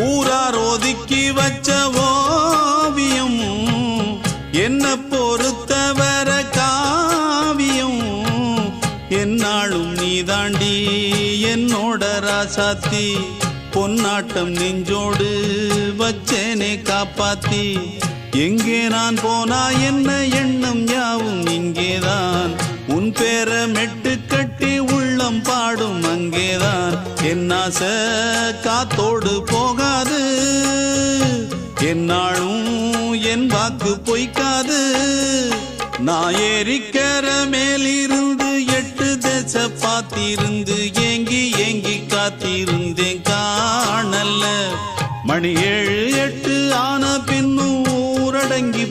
ஊரார் ஒதுக்கி வச்ச ஓவியம் என்ன பொறுத்தவர காவியம் என்னாலும் நீதாண்டி என்னோட ராசாத்தி பொன்னாட்டம் நெஞ்சோடு வச்சேனே காப்பாத்தி எங்கே நான் போனா என்ன எண்ணம் யாவும் இங்கேதான் உன் பேர மெட்டு கட்டி உள்ளம் பாடும் அங்கேதான் என் ஆசை காத்தோடு போகாது என்னாலும் என் வாக்கு பொய்க்காது நான் ஏறிக்கிற மேலிருந்து 8 தேச பார்த்திருந்து ஏங்கி ஏங்கி காத்திருந்தேன் காணல்ல மணி 7 8 ஆன பின்னும் ஊரடங்கி